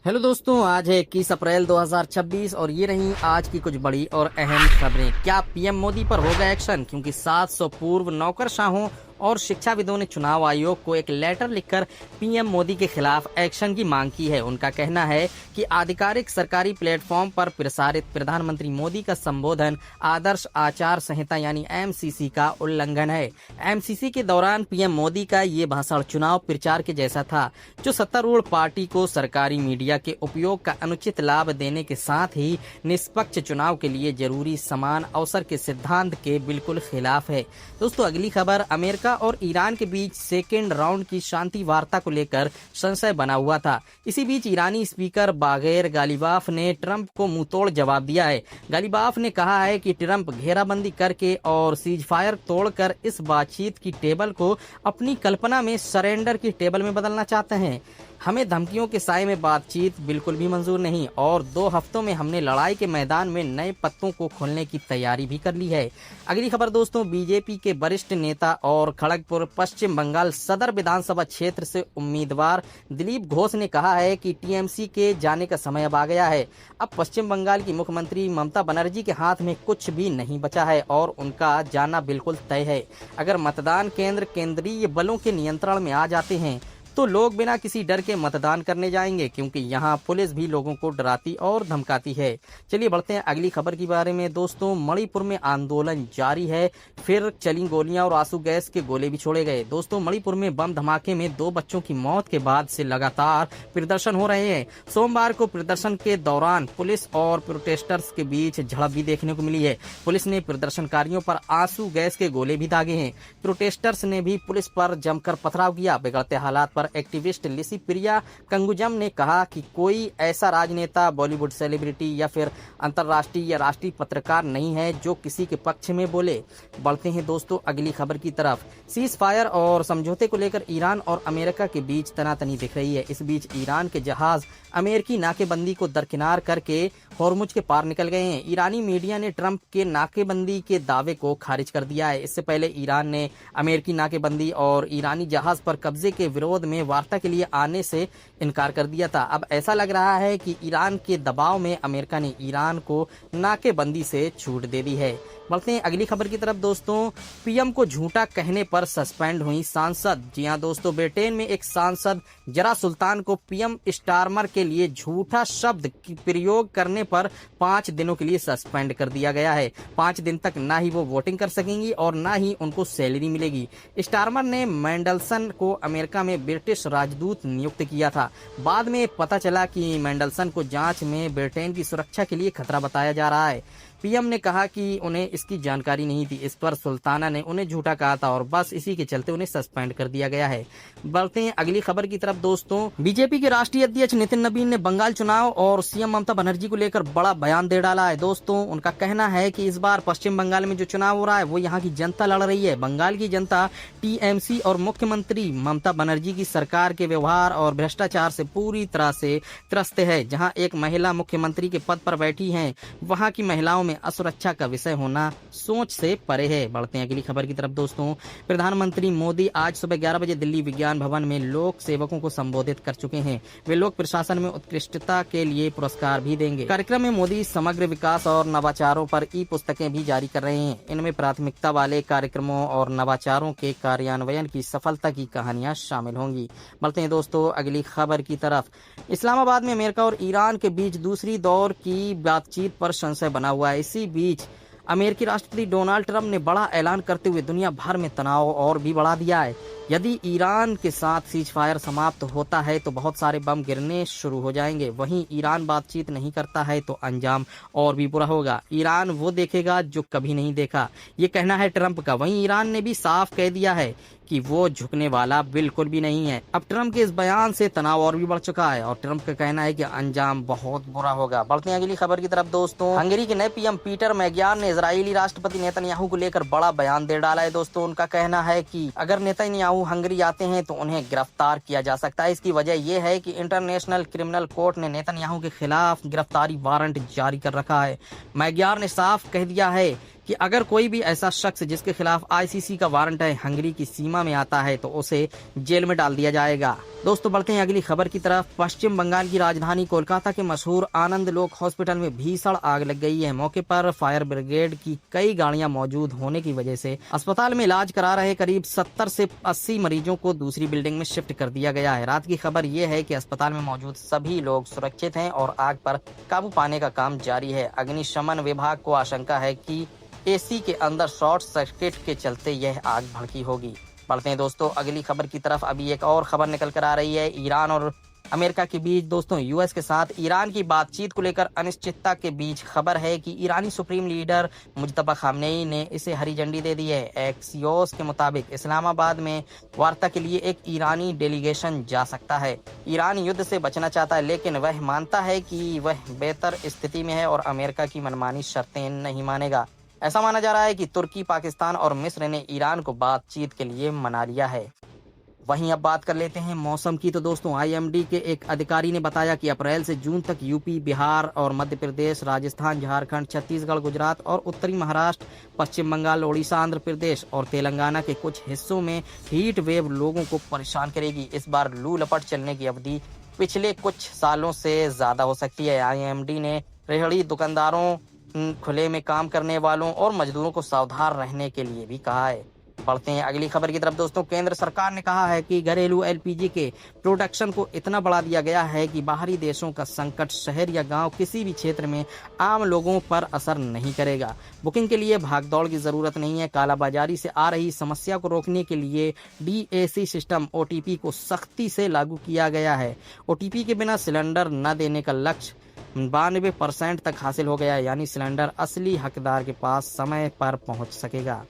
Hello दोस्तों, आज है 21 अप्रैल 2026 और ये रही आज की कुछ बड़ी और अहम खबरें। क्या पीएम मोदी पर होगा एक्शन? क्योंकि 700 पूर्व नौकरशाहों और शिक्षाविदों ने चुनाव आयोग को एक लेटर लिखकर पीएम मोदी के खिलाफ एक्शन की मांग की है। उनका कहना है कि आधिकारिक सरकारी प्लेटफॉर्म पर प्रसारित प्रधानमंत्री मोदी का संबोधन आदर्श आचार संहिता यानी एमसीसी का उल्लंघन है। एमसीसी के दौरान पीएम मोदी का ये भाषण चुनाव प्रचार के जैसा था, जो सत्तारूढ़ पार्टी को सरकारी मीडिया के उपयोग का अनुचित लाभ देने के साथ ही निष्पक्ष चुनाव के लिए जरूरी समान अवसर के सिद्धांत के बिल्कुल खिलाफ है। दोस्तों, अगली खबर, अमेरिका और ईरान के बीच सेकेंड राउंड की शांति वार्ता को लेकर संशय बना हुआ था। इसी बीच ईरानी स्पीकर बागैर गालिबाफ ने ट्रंप को मुंहतोड़ जवाब दिया है। गालिबाफ ने कहा है कि ट्रंप घेराबंदी करके और सीज फायर तोड़कर इस बातचीत की टेबल को अपनी कल्पना में सरेंडर की टेबल में बदलना चाहते हैं। हमें धमकियों के साए में बातचीत बिल्कुल भी मंजूर नहीं और 2 हफ्तों में हमने लड़ाई के मैदान में नए पत्तों को खोलने की तैयारी भी कर ली है। अगली खबर दोस्तों, बीजेपी के वरिष्ठ नेता और खड़गपुर पश्चिम बंगाल सदर विधानसभा क्षेत्र से उम्मीदवार दिलीप घोष ने कहा है कि टीएमसी के जाने का समय अब आ गया है। अब पश्चिम बंगाल की मुख्यमंत्री ममता बनर्जी के हाथ में कुछ भी नहीं बचा है और उनका जाना बिल्कुल तय है। अगर मतदान केंद्र केंद्रीय बलों के नियंत्रण में आ जाते हैं तो लोग बिना किसी डर के मतदान करने जाएंगे, क्योंकि यहाँ पुलिस भी लोगों को डराती और धमकाती है। चलिए बढ़ते हैं अगली खबर के बारे में। दोस्तों, मणिपुर में आंदोलन जारी है, फिर चली गोलियां और आंसू गैस के गोले भी छोड़े गए। दोस्तों, मणिपुर में बम धमाके में 2 बच्चों की मौत के बाद से लगातार प्रदर्शन हो रहे हैं। सोमवार को प्रदर्शन के दौरान पुलिस और प्रोटेस्टर्स के बीच झड़प भी देखने को मिली है। पुलिस ने प्रदर्शनकारियों पर आंसू गैस के गोले भी दागे हैं। प्रोटेस्टर्स ने भी पुलिस पर जमकर पथराव किया। बिगड़ते हालात पर एक्टिविस्ट लिसी प्रिया कंगुजम ने कहा कि कोई ऐसा राजनेता, बॉलीवुड सेलिब्रिटी या फिर अंतर्राष्ट्रीय या राष्ट्रीय पत्रकार नहीं है जो किसी के पक्ष में बोले। बढ़ते हैं दोस्तों अगली खबर की तरफ। सीज फायर और समझौते को लेकर ईरान और अमेरिका के बीच तनातनी दिख रही है। इस बीच ईरान के जहाज अमेरिकी नाकेबंदी को दरकिनार करके हॉर्मुज के पार निकल गए हैं। ईरानी मीडिया ने ट्रंप के नाकेबंदी के दावे को खारिज कर दिया है। इससे पहले ईरान ने अमेरिकी नाकेबंदी और ईरानी जहाज पर कब्जे के विरोध में वार्ता के लिए आने से इनकार कर दिया था। अब ऐसा लग रहा है कि ईरान के दबाव में अमेरिका ने ईरान को नाकेबंदी से छूट दे दी है। बढ़ते हैं अगली खबर की तरफ। दोस्तों, पीएम को झूठा कहने पर सस्पेंड हुई सांसद। जी हां दोस्तों, ब्रिटेन में एक सांसद जरा सुल्तान को पीएम स्टारमर के लिए झूठा शब्द प्रयोग करने पर 5 दिनों के लिए सस्पेंड कर दिया गया है। 5 दिन तक ना ही वो वोटिंग कर सकेंगी और ना ही उनको सैलरी मिलेगी। स्टारमर ने मेंडलसन को अमेरिका में ब्रिटिश राजदूत नियुक्त किया था। बाद में पता चला कि मेंडलसन को जांच में ब्रिटेन की सुरक्षा के लिए खतरा बताया जा रहा है। पीएम ने कहा कि उन्हें इसकी जानकारी नहीं थी। इस पर सुल्ताना ने उन्हें झूठा कहा था और बस इसी के चलते उन्हें सस्पेंड कर दिया गया है। बढ़ते हैं अगली खबर की तरफ। दोस्तों, बीजेपी के राष्ट्रीय अध्यक्ष नितिन नबीन ने बंगाल चुनाव और सीएम ममता बनर्जी को लेकर बड़ा बयान दे डाला है। दोस्तों, उनका कहना है कि इस बार पश्चिम बंगाल में जो चुनाव हो रहा है वो यहाँ की जनता लड़ रही है। बंगाल की जनता टीएमसी और मुख्यमंत्री ममता बनर्जी की सरकार के व्यवहार और भ्रष्टाचार से पूरी तरह से त्रस्त है। जहाँ एक महिला मुख्यमंत्री के पद पर बैठी है, वहाँ की महिलाओं में असुरक्षा का विषय होना सोच से परे है। बढ़ते हैं अगली खबर की तरफ। दोस्तों, प्रधानमंत्री मोदी आज सुबह 11 बजे दिल्ली विज्ञान भवन में लोक सेवकों को संबोधित कर चुके हैं। वे लोक प्रशासन में उत्कृष्टता के लिए पुरस्कार भी देंगे। कार्यक्रम में मोदी समग्र विकास और नवाचारों पर ई पुस्तकें भी जारी कर रहे हैं। इनमें प्राथमिकता वाले कार्यक्रमों और नवाचारों के कार्यान्वयन की सफलता की कहानियां शामिल होंगी। बढ़ते हैं दोस्तों अगली खबर की तरफ। इस्लामाबाद में अमेरिका और ईरान के बीच दूसरी दौर की बातचीत पर संशय बना हुआ है। इसी बीच अमेरिकी राष्ट्रपति डोनाल्ड ट्रंप ने बड़ा ऐलान करते हुए दुनिया भर में तनाव और भी बढ़ा दिया है। यदि ईरान के साथ सीज फायर समाप्त होता है तो बहुत सारे बम गिरने शुरू हो जाएंगे। वहीं ईरान बातचीत नहीं करता है तो अंजाम और भी बुरा होगा। ईरान वो देखेगा जो कभी नहीं देखा, ये कहना है ट्रंप का। वहीं ईरान ने भी साफ कह दिया है कि वो झुकने वाला बिल्कुल भी नहीं है। अब ट्रंप के इस बयान से तनाव और भी बढ़ चुका है और ट्रंप का कहना है कि अंजाम बहुत बुरा होगा। बढ़ते हैं अगली खबर की तरफ। दोस्तों, हंगरी के नए पीएम पीटर मैग्यार ने इजरायली राष्ट्रपति नेतन्याहू को लेकर बड़ा बयान दे डाला है। दोस्तों, उनका कहना है कि अगर नेतन्याहू हंगरी आते हैं तो उन्हें गिरफ्तार किया जा सकता है। इसकी वजह यह है कि इंटरनेशनल क्रिमिनल कोर्ट ने नेतन्याहू के खिलाफ गिरफ्तारी वारंट जारी कर रखा है। मैग्यार ने साफ कह दिया है कि अगर कोई भी ऐसा शख्स जिसके खिलाफ आईसीसी का वारंट है हंगरी की सीमा में आता है तो उसे जेल में डाल दिया जाएगा। दोस्तों बढ़ते हैं अगली खबर की तरफ। पश्चिम बंगाल की राजधानी कोलकाता के मशहूर आनंद लोक हॉस्पिटल में भीषण आग लग गई है। मौके पर फायर ब्रिगेड की कई गाड़ियां मौजूद होने की वजह से अस्पताल में इलाज करा रहे करीब 70 से 80 मरीजों को दूसरी बिल्डिंग में शिफ्ट कर दिया गया है। रात की खबर ये है कि अस्पताल में मौजूद सभी लोग सुरक्षित हैं और आग पर काबू पाने का काम जारी है। अग्निशमन विभाग को आशंका है कि एसी के अंदर शॉर्ट सर्किट के चलते यह आग भड़की होगी। बढ़ते हैं दोस्तों अगली खबर की तरफ। अभी एक और खबर निकल कर आ रही है ईरान और अमेरिका के बीच। दोस्तों यूएस के साथ ईरान की बातचीत को लेकर अनिश्चितता के बीच खबर है कि ईरानी सुप्रीम लीडर मुज्तबा खामनेई ने इसे हरी झंडी दे दी है। एक्सियोस के मुताबिक इस्लामाबाद में वार्ता के लिए एक ईरानी डेलीगेशन जा सकता है। ईरान युद्ध से बचना चाहता है लेकिन वह मानता है कि वह बेहतर स्थिति में है और अमेरिका की मनमानी शर्तें नहीं मानेगा। ऐसा माना जा रहा है कि तुर्की, पाकिस्तान और मिस्र ने ईरान को बातचीत के लिए मना लिया है। वहीं अब बात कर लेते हैं मौसम की। तो दोस्तों आईएमडी के एक अधिकारी ने बताया कि अप्रैल से जून तक यूपी, बिहार और मध्य प्रदेश, राजस्थान, झारखंड, छत्तीसगढ़, गुजरात और उत्तरी महाराष्ट्र, पश्चिम बंगाल, ओडिशा, आंध्र प्रदेश और तेलंगाना के कुछ हिस्सों में हीट वेव लोगों को परेशान करेगी। इस बार लू लपट चलने की अवधि पिछले कुछ सालों से ज्यादा हो सकती है। आईएमडी ने रेहड़ी दुकानदारों, खुले में काम करने वालों और मजदूरों को सावधान रहने के लिए भी कहा है। बढ़ते हैं अगली खबर की तरफ। दोस्तों केंद्र सरकार ने कहा है कि घरेलू एलपीजी के प्रोडक्शन को इतना बढ़ा दिया गया है कि बाहरी देशों का संकट शहर या गांव किसी भी क्षेत्र में आम लोगों पर असर नहीं करेगा। बुकिंग के लिए भागदौड़ की जरूरत नहीं है। कालाबाजारी से आ रही समस्या को रोकने के लिए डीएसी सिस्टम ओटीपी को सख्ती से लागू किया गया है। ओटीपी के बिना सिलेंडर न देने का लक्ष्य 92% तक हासिल हो गया है, यानी सिलेंडर असली हकदार के पास समय पर पहुंच सकेगा।